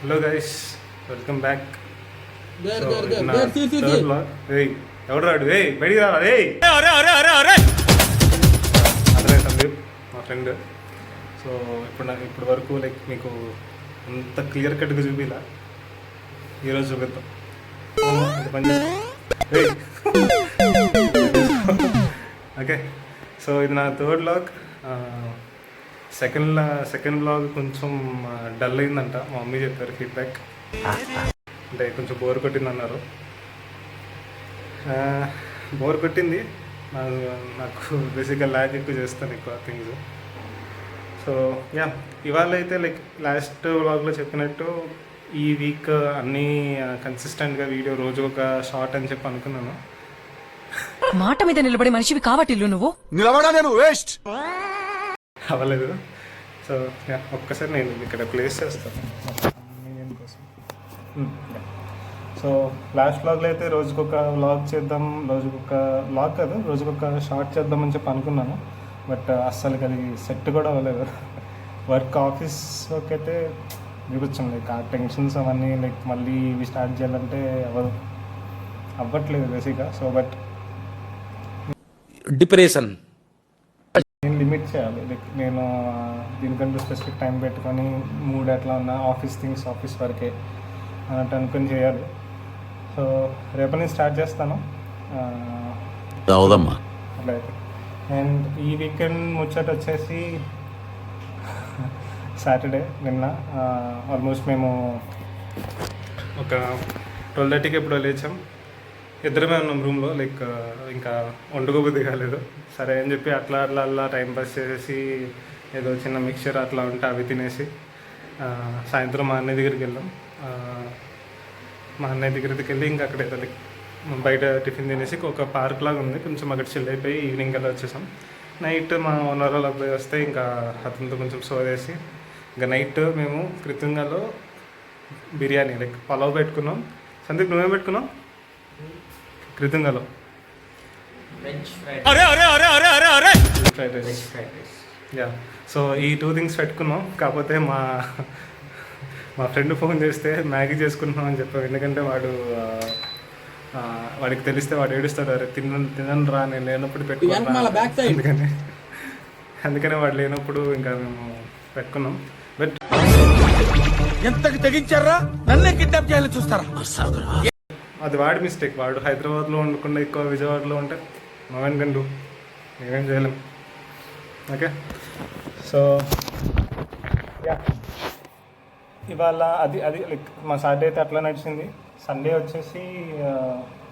Hello guys, welcome back. ఎవడు రాడు బయటికి రావా అదే సందీప్ మా ఫ్రెండ్. సో ఇప్పుడు వరకు లైక్ మీకు అంత క్లియర్ కట్గా చూపిలా, ఈరోజు చూపిద్దాం. పని ఓకే. సో ఇది నా థర్డ్ వ్లాగ్. సెకండ్ వ్లాగ్ కొంచెం డల్ అయిందంట, మా మమ్మీ చెప్పారు ఫీడ్బ్యాక్. అంటే కొంచెం బోర్ కొట్టింది అన్నారు. బోర్ కొట్టింది. నాకు బేసిక్గా ల్యాగ్ ఎక్కువ చేస్తాను, ఎక్కువ థింగ్స్. సో యా, ఇవాళ అయితే లైక్ లాస్ట్ వ్లాగ్లో చెప్పినట్టు ఈ వీక్ అన్నీ కన్సిస్టెంట్గా వీడియో, రోజు ఒక షార్ట్ అని చెప్పి అనుకున్నాను. మాట మీద నిలబడే మనిషివి కావటిల్లు నువ్వు వేస్ట్ అవ్వలేదు. సో ఒక్కసారి నేను ఇక్కడ ప్లేస్ చేస్తాను కోసం. సో లాస్ట్ వ్లాగ్లో అయితే రోజుకొక వ్లాగ్ చేద్దాం, రోజుకొక షార్ట్ చేద్దామని చెప్పి అనుకున్నాను. బట్ అస్సలు అది సెట్ కూడా అవ్వలేదు. ఆఫీస్ వర్క్ అయితే చూపించాం, లైక్ ఆ టెన్షన్స్ అవన్నీ లైక్ మళ్ళీ ఇవి స్టార్ట్ చేయాలంటే అవ్వట్లేదు బేసిక్గా. సో బట్ డిప్రెషన్ నేను లిమిట్ చేయాలి. లైక్ నేను దీనికంటూ స్పెసిఫిక్ టైం పెట్టుకొని మూడ్ ఎట్లా ఉన్నా ఆఫీస్ థింగ్స్ ఆఫీస్ వరకే అన్నట్టు అనుకుని చేయాలి. సో రేపటి నుంచి స్టార్ట్ చేస్తాను అట్లా అయితే. అండ్ ఈ వీకెండ్ ముచ్చట వచ్చేసి సాటర్డే నిన్న ఆల్మోస్ట్ మేము ఒక 12:30కి ఎప్పుడో లేచాం. ఇద్దరమే ఉన్నాం రూమ్లో. లైక్ ఇంకా వండుకోబుద్ధి కాలేదు. సరే అని చెప్పి అట్లా టైం పాస్ చేసేసి ఏదో చిన్న మిక్చర్ అట్లా ఉంటే అవి తినేసి సాయంత్రం మా అన్నయ్య దగ్గరికి వెళ్ళాం. మా అన్నయ్య దగ్గరికి వెళ్ళి ఇంకా అక్కడ ఏదో లైక్ బయట టిఫిన్ తినేసి ఒక పార్క్ లాగా ఉంది, కొంచెం అక్కడ చిల్ అయిపోయి ఈవినింగ్ అలా వచ్చేసాం. నైట్ మా ఓనర్ వాళ్ళ అబ్బాయి వస్తే ఇంకా అతనితో కొంచెం సోదేసి ఇంకా నైట్ మేము కృతంగాలో బిర్యానీ లైక్ పలావ్ పెట్టుకున్నాం. సందీప్ నువ్వేం పెట్టుకున్నాం? కృతంగాలో ఫ్రైడ్ రైస్. యా, సో ఈ 2 థింగ్స్ పెట్టుకున్నాం. కాకపోతే మా ఫ్రెండ్ ఫోన్ చేస్తే మ్యాగీ చేసుకుంటున్నాం అని చెప్పాం. ఎందుకంటే వాడికి తెలిస్తే వాడు ఏడుస్తాడు, అరే తినను రా నేను లేనప్పుడు పెట్టుకున్నాను. అందుకనే వాడు లేనప్పుడు ఇంకా మేము పెట్టుకున్నాం. బట్ ఎంతకు తెగించారా? నన్నే కిడ్నాప్ చేయాలని చూస్తారా? అది వాడి మిస్టేక్. వాడు హైదరాబాద్లో ఉండకుండా ఎక్కువ విజయవాడలో ఉంటే మోహన్ గండు మేమేం చేయలేం. ఓకే. సో యా, ఇవాళ అది లైక్ మా సాటర్డే అయితే అట్లా నడిచింది. సండే వచ్చేసి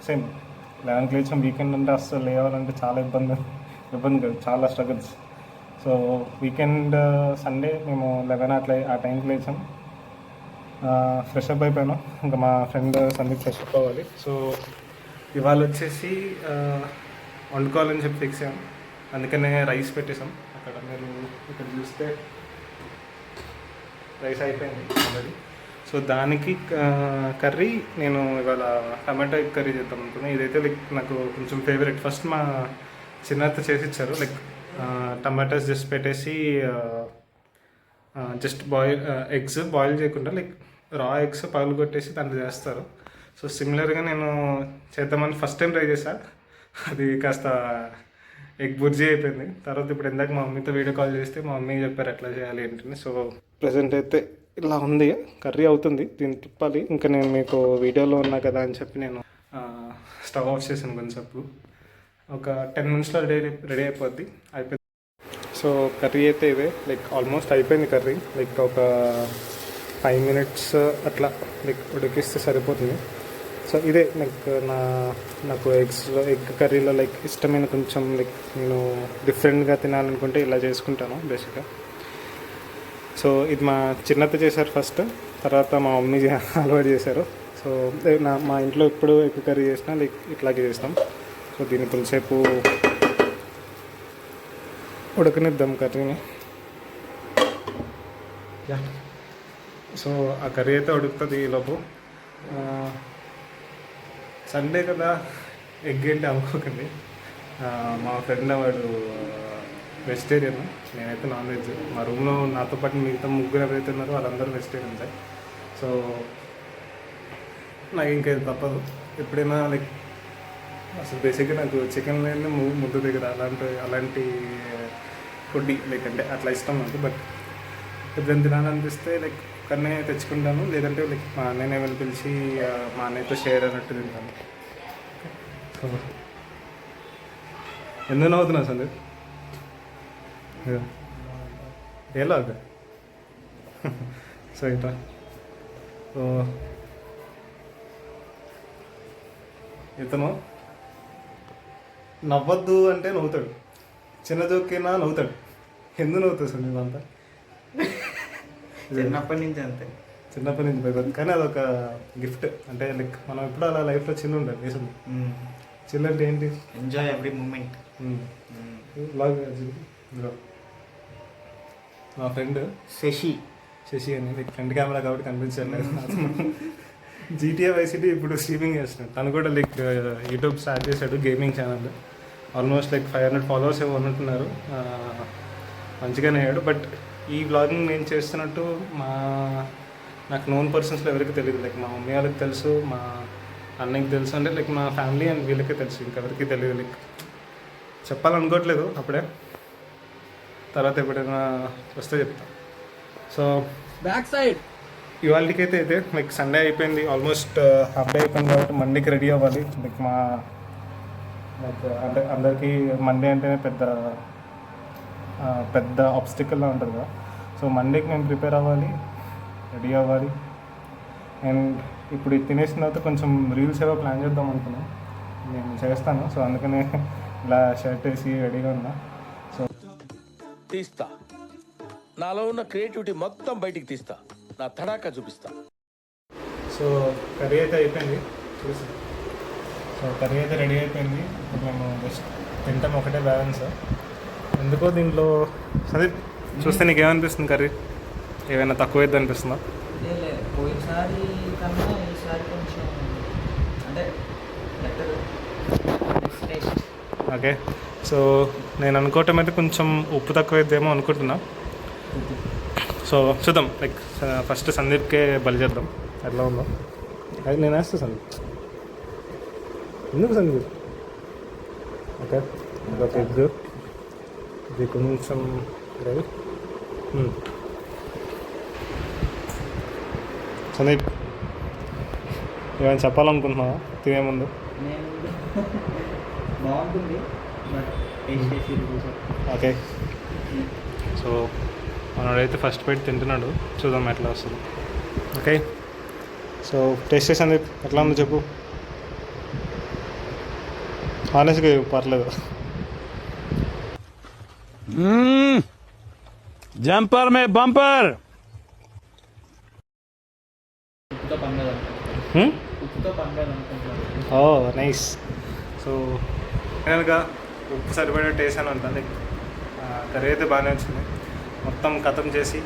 సేమ్ 11కి లేచాం. వీకెండ్ అంటే అస్సలు లేవాలంటే చాలా ఇబ్బంది కాదు, చాలా స్ట్రగుల్స్. సో వీకెండ్ సండే మేము 11 అట్లా ఆ టైంకి లేచాం. ఫ్రెష్ అప్ అయిపోయాను. ఇంకా మా ఫ్రెండ్ సందీప్ ఫ్రెష్ అప్ అవ్వాలి. సో ఇవాళ వచ్చేసి వండుకోవాలని చెప్పి ఫిక్స్ అయ్యాం. అందుకనే రైస్ పెట్టేసాం. అక్కడ మీరు ఇక్కడ చూస్తే రైస్ అయిపోయింది ఆల్రెడీ. సో దానికి కర్రీ నేను ఇవాళ టమాటో ఎగ్ కర్రీ చేద్దాం అనుకున్నాను. ఇదైతే లైక్ నాకు కొంచెం ఫేవరెట్. ఫస్ట్ మా చిన్నత్త చేసి ఇచ్చారు. లైక్ టమాటోస్ జస్ట్ పెట్టేసి జస్ట్ ఎగ్స్ బాయిల్ చేయకుండా లైక్ రా ఎగ్స్ పగలు కొట్టేసి దాంట్లో చేస్తారు. సో సిమిలర్గా నేను చేద్దామని ఫస్ట్ టైం ట్రై చేశాను. అది కాస్త ఎగ్ బుర్జీ అయిపోయింది. తర్వాత ఇప్పుడు ఇందాక మా మమ్మీతో వీడియో కాల్ చేస్తే మా మమ్మీ చెప్పారు ఎట్లా చేయాలి ఏంటని. సో ప్రజెంట్ అయితే ఇలా ఉంది, కర్రీ అవుతుంది, దీన్ని తిప్పాలి. ఇంకా నేను మీకు వీడియోలో ఉన్నా కదా అని చెప్పి నేను స్టవ్ ఆఫ్ చేశాను కొంచెంసేపు. ఒక 10 minutesలో రెడీ అయిపోద్ది. సో కర్రీ అయితే ఇదే లైక్ ఆల్మోస్ట్ అయిపోయింది కర్రీ. లైక్ ఒక 5 minutes అట్లా లైక్ ఉడికిస్తే సరిపోతుంది. సో ఇదే లైక్ నాకు ఎగ్ కర్రీలో లైక్ ఇష్టమైన కొంచెం లైక్ నేను డిఫరెంట్గా తినాలనుకుంటే ఇలా చేసుకుంటాను బేసిక్గా. సో ఇది మా చిన్నత్త చేశారు ఫస్ట్, తర్వాత మా మమ్మీ అలవాటు చేశారు. సో మా ఇంట్లో ఎప్పుడు ఎగ్ కర్రీ చేసినా లైక్ ఇట్లాగే చేస్తాం. సో దీన్ని కొంచెంసేపు ఉడకనిద్దాం కర్రీని. సో ఆ కర్రీ అయితే ఉడుకుతుంది ఈలోపు. సండే కదా ఎగ్ ఏంటి అనుకోకండి. మా ఫ్రెండ్ వాడు వెజిటేరియన్, నేనైతే నాన్ వెజ్. మా రూమ్లో నాతో పాటు మిగతా 3 ఎవరైతే ఉన్నారో వాళ్ళందరూ వెజిటేరియన్సే. సో నాకు ఇంకా ఇది తప్పదు. ఎప్పుడైనా లైక్ అసలు బేసిక్గా నాకు చికెన్ లేని ముద్ద దగ్గర అలాంటి ఫుడ్ లైక్ అంటే అట్లా ఇష్టం నాకు. బట్ ఎప్పుడైనా తినాలనిపిస్తే లైక్ ఒక్కనే తెచ్చుకుంటాను, లేదంటే లైక్ మా అన్నయ్య ఏమైనా పిలిచి మా అన్నయ్యతో షేర్ అన్నట్టు తింటాను. సో ఎందుకు నవ్వుతున్నావు సందీప్? ఏలాగా సో ఇంకా సో ఇతను నవ్వద్దు అంటే నవ్వుతాడు, చిన్న జోకైనా నవ్వుతాడు. ఎందుకు నవ్వుతాడు సార్ నీదంతా? చిన్నప్పటి నుంచి అంతే. చిన్నప్పటి నుంచి భయపడదు, కానీ అదొక గిఫ్ట్. అంటే లైక్ మనం ఎప్పుడు అలా లైఫ్లో చిన్న ఉండాలి. నిజం చిన్న అంటే ఏంటి? Enjoy every moment. మా ఫ్రెండ్ శశి అని లైక్ ఫ్రంట్ కెమెరా కాబట్టి కనిపించలేదు. GTA Vice City ఇప్పుడు స్ట్రీమింగ్ చేస్తున్నాడు. తను కూడా లైక్ యూట్యూబ్ స్టార్ట్ చేశాడు, gaming channel. Almost like 500 followers ఏమో ఉన్నట్టున్నారు. మంచిగానే అయ్యాడు. బట్ ఈ వ్లాగింగ్ నేను చేస్తున్నట్టు నాకు నోన్ పర్సన్స్లో ఎవరికి తెలియదు. లైక్ మా మమ్మీ వాళ్ళకి తెలుసు, మా అన్నయ్యకి తెలుసు, అంటే లైక్ మా ఫ్యామిలీ అండ్ వీళ్ళకే తెలుసు, ఇంకెవరికి తెలియదు. లైక్ చెప్పాలనుకోవట్లేదు అప్పుడే, తర్వాత ఎప్పుడైనా వస్తే చెప్తాను. సో బ్యాక్ సైడ్ ఇవాళకైతే అయితే లైక్ సండే అయిపోయింది, ఆల్మోస్ట్ హాఫ్ డే అయిపోయింది కాబట్టి మండేకి రెడీ అవ్వాలి. లైక్ లైక్ అంటే అందరికీ మండే అంటేనే పెద్ద ఆబ్స్టికల్లా ఉంటుంది కదా. సో మండేకి మేము ప్రిపేర్ అవ్వాలి, రెడీ అవ్వాలి. అండ్ ఇప్పుడు ఇది తినేసిన తర్వాత కొంచెం రీల్స్ ఏవో ప్లాన్ చేద్దాం అనుకున్నాం, నేను చేస్తాను. సో అందుకనే ఇలా షర్ట్ వేసి రెడీగా ఉన్నా. సో తీస్తా, నాలో ఉన్న క్రియేటివిటీ మొత్తం బయటికి తీస్తా, నా తడాకా చూపిస్తా. సో కర్రీ అయితే అయిపోయింది చూసి. సో కర్రీ అయితే రెడీ అయిపోయింది. ఇప్పుడు మేము జస్ట్ తింటాం, ఒకటే బ్యాలెన్స్. ఎందుకో దీంట్లో అదే చూస్తే నీకు ఏమనిపిస్తుంది? కర్రీ ఏమైనా తక్కువ అవుతుంది అనిపిస్తుందా? లేదు, పోయినసారి కన్నా ఈసారి కొంచెం అంటే బెటర్ టేస్ట్. ఓకే, సో నేను అనుకోవటం అయితే కొంచెం ఉప్పు తక్కువ అవుతుందేమో అనుకుంటున్నా. సో చూద్దాం. లైక్ ఫస్ట్ సందీప్కే బలి చేద్దాం, ఎట్లా ఉందో. అది నేను వేస్తా సందీప్. ఎందుకు సందీప్? ఓకే, ఇదొక ఎగ్, ఇది కొంచెం గ్రేవీ. సందీప్ ఏమైనా చెప్పాలనుకుంటున్నావా తినే ముందు? నేను బాగుంటుంది బట్ టేస్ట్ చేసి ఓకే, సో మనోడైతే ఫస్ట్ బైట్ తింటున్నాడు, చూద్దాం ఎట్లా వస్తుంది. ఓకే, సో టేస్ట్ చేసింది ఎట్లా ఉందో చెప్పు. హానెస్ట్గా పర్లేదు. జంపర్ మే బంపర్. ఉప్పుతో పండాలి అనుకుంటున్నాను. ఓ నైస్. సో కనుక ఉప్పు సరిపడే టేస్ట్ అని ఉంటుంది. లైక్ కర్రీ అయితే బాగానే వచ్చింది. మొత్తం ఖతం చేసి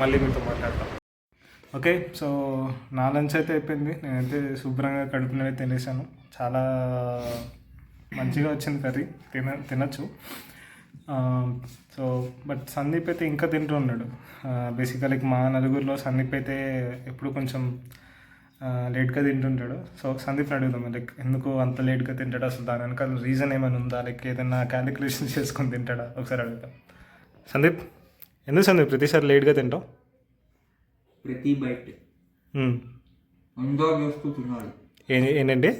మళ్ళీ మీతో మాట్లాడతాం. ఓకే, సో నా లంచ్ అయితే అయిపోయింది. నేనైతే శుభ్రంగా కడుపునవి తినేసాను. చాలా మంచిగా వచ్చింది కర్రీ, తినచ్చు. సో బట్ సందీప్ అయితే ఇంకా తింటూ ఉన్నాడు. బేసిక్గా లైక్ మా నలుగురిలో సందీప్ అయితే ఎప్పుడు కొంచెం లేట్గా తింటుంటాడు. సో సందీప్ని అడుగుదాం, లైక్ ఎందుకు అంత లేట్గా తింటాడు, అసలు దాని వెనకాల రీజన్ ఏమైనా ఉందా, లైక్ ఏదైనా క్యాలిక్యులేషన్ చేసుకొని తింటాడా, ఒకసారి అడుగుతాం. సందీప్, ఎందుకు సందీప్ ప్రతిసారి లేట్గా తింటావు? ప్రతి బైట్ ఎంజాయ్ చేస్తూ తినాలి. ఏంటంటే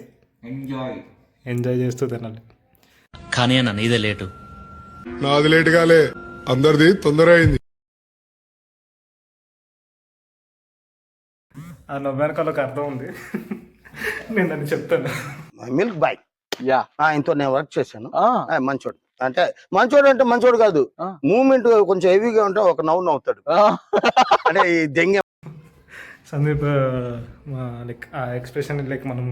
ఎంజాయ్ చేస్తూ తినాలి. కానీ అన్న నీదే లేటు. నాది లేట్ కాలే, అందరిది తొందర అయింది. ఆ నవ్వెనకాల ఒక అర్థం ఉంది, నేను దాన్ని చెప్తాను. మిల్క్ బాయ్ ఆయనతో నేను వర్క్ చేశాను. మంచోడు అంటే మంచోడు కాదు, మూమెంట్ కొంచెం హెవీగా ఉంటే ఒక నవ్వుతాడు. అంటే ఈ దెంగ సందీప్ లైక్ ఆ ఎక్స్ప్రెషన్ లైక్ మనం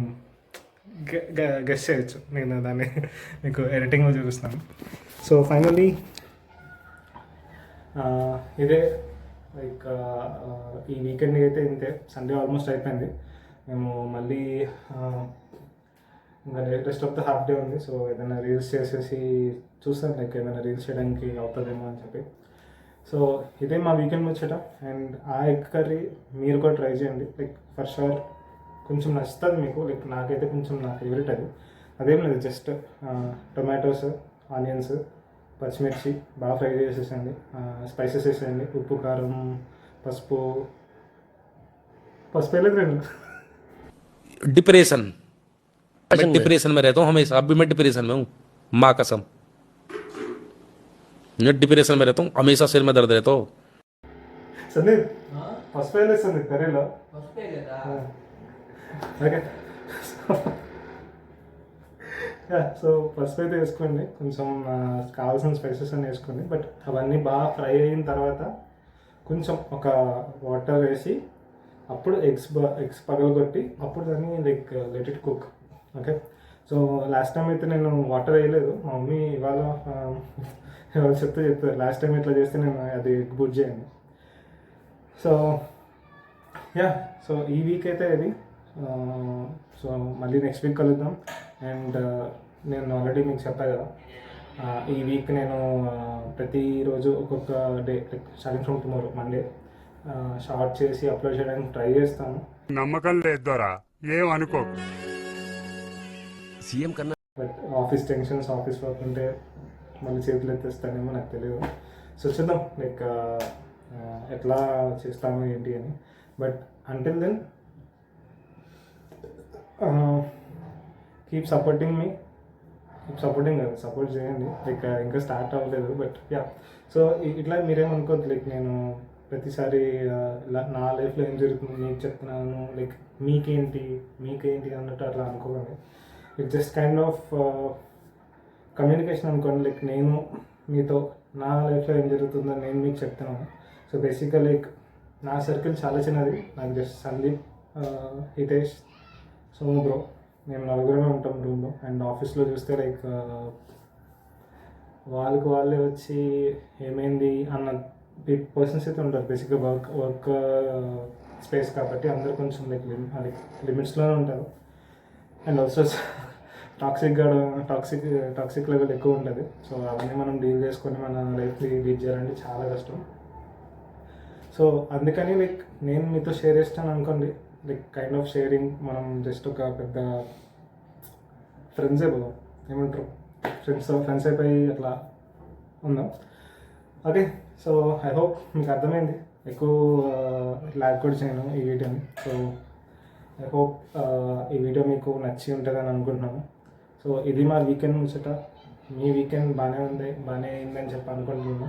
గెస్ చేయొచ్చు. నేను దాన్ని మీకు ఎడిటింగ్లో చూపిస్తాను. సో ఫైనల్లీ ఇదే లైక్ ఈ వీకెండ్ అయితే ఇంతే. సండే ఆల్మోస్ట్ అయిపోయింది. మేము మళ్ళీ ఇంకా rest of the half day ఉంది. సో ఏదైనా రీల్స్ చేసేసి చూస్తాను, లైక్ ఏమైనా రీల్స్ చేయడానికి అవుతుందేమో అని చెప్పి. సో ఇదే మా వీకెండ్ ముచ్చట. అండ్ ఆ ఎగ్ కర్రీ మీరు కూడా ట్రై చేయండి. లైక్ ఫర్ షూర్ కొంచెం నచ్చుతుంది మీకు. లైక్ నాకైతే కొంచెం నా ఫేవరెట్ అది. అదేం లేదు, జస్ట్ టొమాటోస్, ఆనియన్స్, పచ్చిమిర్చి బాగా ఫ్రై చేసేసండి, స్పైసెస్ వేసేయండి, ఉప్పు, కారం, పసుపు వేయలేదు రెండు. डिप्रेशन मैं डिप्रेशन में रहता हूँ हमेशा. अब भी मैं डिप्रेशन में हूँ, माँ कसम. मैं डिप्रेशन में रहता हूँ हमेशा, सिर में दर्द रहता हो. సందీప్ పసుపు వేయలేదు సందీప్ కర్రీలో. వస్తాయి కదా. ఓకే, సో పసుపు అయితే వేసుకోండి, కొంచెం కావాల్సిన స్పైసెస్ అన్నీ వేసుకోండి. బట్ అవన్నీ బాగా ఫ్రై అయిన తర్వాత కొంచెం ఒక వాటర్ వేసి అప్పుడు ఎగ్స్ పగలగొట్టి అప్పుడు దాన్ని like let it cook. Okay, so last time అయితే నేను వాటర్ వేయలేదు. మా మమ్మీ ఇవాళ చెప్తారు లాస్ట్ టైం ఇట్లా చేస్తే నేను అది ఎగ్ బుర్జీ అయింది. సో సో ఈ వీక్ అయితే ఇది. సో మళ్ళీ నెక్స్ట్ వీక్ కలుద్దాం. అండ్ నేను ఆల్రెడీ మీకు చెప్పా కదా, ఈ వీక్ నేను ప్రతిరోజు ఒక్కొక్క day like starting from tomorrow Monday short చేసి అప్లోడ్ చేయడానికి ట్రై చేస్తాను. నమ్మకం లేదోరా, ఏం అనుకో. But office tensions, office work ఉంటే మళ్ళీ చేతులు ఎత్తేస్తానేమో నాకు తెలియదు. సో చూద్దాం లైక్ ఎట్లా చేస్తాము ఏంటి అని. But until then keep supporting మీ. సపోర్టింగ్ కాదు, సపోర్ట్ చేయండి. లైక్ ఇంకా స్టార్ట్ అవ్వలేదు. బట్ సో ఇట్లా మీరేమనుకోవద్దు లైక్ నేను ప్రతిసారి ఇలా నా లైఫ్లో ఏం జరుగుతుంది మీకు చెప్తున్నాను, లైక్ మీకేంటి అన్నట్టు అట్లా అనుకోకండి. It just kind of communication అనుకోండి. లైక్ నేను మీతో నా లైఫ్లో ఏం జరుగుతుందో నేను మీకు చెప్తున్నాను. సో బేసిక్గా లైక్ నా సర్కిల్ చాలా చిన్నది. నాకు జస్ట్ సందీప్, హితేష్, సోము బ్రో, మేము నలుగురమే ఉంటాం రూమ్లో. అండ్ ఆఫీస్లో చూస్తే లైక్ వాళ్ళే వచ్చి ఏమైంది అన్న పర్సన్స్ అయితే ఉంటారు. బేసిక్గా వర్క్ స్పేస్ కాబట్టి అందరు కొంచెం లైక్ లిమిట్స్లోనే ఉంటారు. అండ్ ఆల్సో టాక్సిక్ లెవెల్ ఎక్కువ ఉంటుంది. సో అవన్నీ మనం డీల్ చేసుకొని మన లైఫ్ని లీడ్ చేయాలంటే చాలా కష్టం. సో అందుకని లైక్ నేను మీతో షేర్ చేస్తాను అనుకోండి. Like kind of sharing. మనం జస్ట్ ఒక పెద్ద ఫ్రెండ్స్ అయిపోదాం, ఏమంటారు, ఫ్రెండ్స్ అయిపోయి అట్లా ఉందాం. ఓకే, సో ఐ హోప్ మీకు అర్థమైంది. ఎక్కువ ల్యాగ్ కూడా చేయను ఈ వీడియోని. సో ఐ హోప్ ఈ వీడియో మీకు నచ్చి ఉంటుందని అనుకుంటున్నాను. సో ఇది మా వీకెండ్ ముచ్చట. మీ వీకెండ్ బాగానే అయిందని చెప్పి అనుకుంటున్నాను.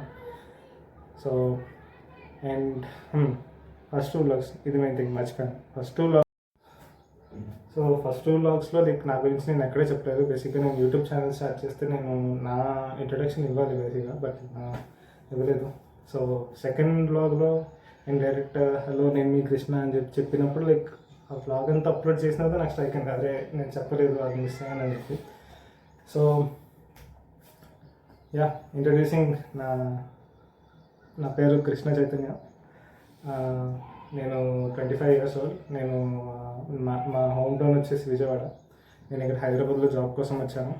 సో అండ్ ఫస్ట్ 2 vlogs, ఇది మెయిన్ థింగ్ మర్చిపోయాను. ఫస్ట్ 2 vlogsలో లైక్ నా గురించి నేను ఎక్కడే చెప్పలేదు. బేసిక్గా నేను యూట్యూబ్ ఛానల్ స్టార్ట్ చేస్తే నేను నా ఇంట్రడక్షన్ ఇవ్వాలి బేసిక్గా, బట్ ఇవ్వలేదు. సో సెకండ్ వ్లాగ్లో నేను డైరెక్ట్ హలో నేను మీ కృష్ణ అని చెప్పినప్పుడు లైక్ ఆ వ్లాగ్ అంతా అప్లోడ్ చేసినాక నాకు స్ట్రైక్ అయింది, అదే నేను చెప్పలేదు, అది మిస్ అయ్యాను అని చెప్పి. సో ఇంట్రడ్యూసింగ్ నా పేరు కృష్ణ చైతన్య. నేను 25 years old. నేను మా హోమ్ టౌన్ వచ్చేసి విజయవాడ. నేను ఇక్కడ హైదరాబాద్లో జాబ్ కోసం వచ్చాను.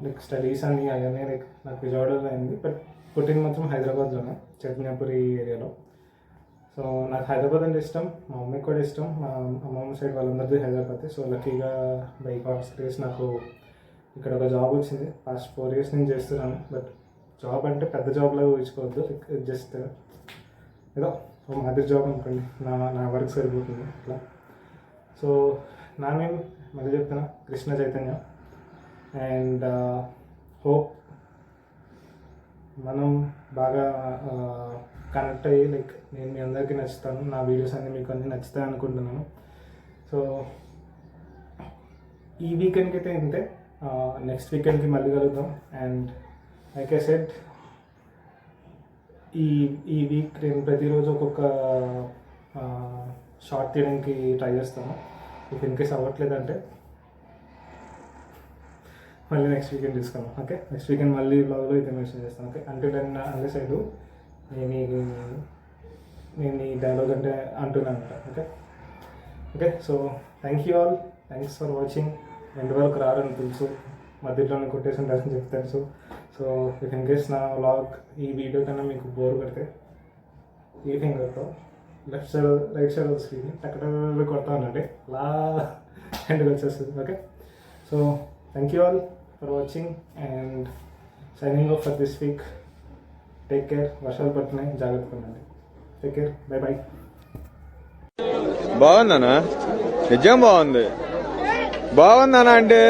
లైక్ స్టడీస్ అని అవన్నీ లైక్ నాకు విజయవాడలో అయింది, బట్ పుట్టిన మాత్రం హైదరాబాద్లోనే, చైతన్యపురి ఏరియాలో. సో నాకు హైదరాబాద్ అంటే ఇష్టం, మా మమ్మీకి కూడా ఇష్టం. మా అమ్మమ్మ సైడ్ వాళ్ళందరిది హైదరాబాద్. సో లక్కీగా బై గాడ్స్ గ్రేస్ నాకు ఇక్కడ ఒక జాబ్ వచ్చింది. పాస్ట్ 4 years నేను చేస్తున్నాను. బట్ జాబ్ అంటే పెద్ద జాబ్లాగా ఊహించుకోవద్దు, జస్ట్ ఏదో ఒక మాదిరి జాబ్ అనుకోండి, నా వర్క్ సరిపోతుంది అట్లా. సో నా నేమ్ మళ్ళీ చెప్తున్నా, కృష్ణ చైతన్య. అండ్ హోప్ మనం బాగా కనెక్ట్ అయ్యి లైక్ నేను మీ అందరికీ నచ్చుతాను, నా వీడియోస్ అన్నీ మీకు అన్నీ నచ్చుతాయి అనుకుంటున్నాను. సో ఈ వీకెండ్కి అయితే ఇంతే. నెక్స్ట్ వీకెండ్కి మళ్ళీ కలుద్దాం. అండ్ లైక్ ఐ సెడ్, ఈ వీక్ నేను ప్రతిరోజు ఒక్కొక్క షార్ట్ తీయడానికి ట్రై చేస్తాను. ఇఫ్ ఇన్ కేస్ అవ్వట్లేదంటే మళ్ళీ నెక్స్ట్ వీకెండ్ తీసుకున్నాం. ఓకే, నెక్స్ట్ వీకెండ్ మళ్ళీ బ్లాగ్లో అయితే మెన్షన్ చేస్తాను. ఓకే, అంటే అదే సైడు నేను ఈ డైలాగ్ అంటే అంటున్నాను అనమాట. Okay, so thank you all, thanks for watching. End వరకు రారని తెలుసు, మధ్యలోనే కొట్టేసి ఉంటారని చెప్పి తెలుసు. సో ఇఫ్ ఇన్ కేస్ నా వ్లాగ్ ఈ వీడియో కన్నా మీకు బోర్ కొడితే ఈ ఫింగర్తో left side right side screen టక్కట కొడతా ఉండండి, అలా ఎండ్కి వచ్చేస్తుంది. Okay, so thank you all for watching and signing off for this week. Take care. వర్షాలు పడుతున్నాయి, జాగ్రత్తగా ఉండండి. Take care, bye bye. బాగుందనా? నిజం బాగుంది. బాగుందనా అంటే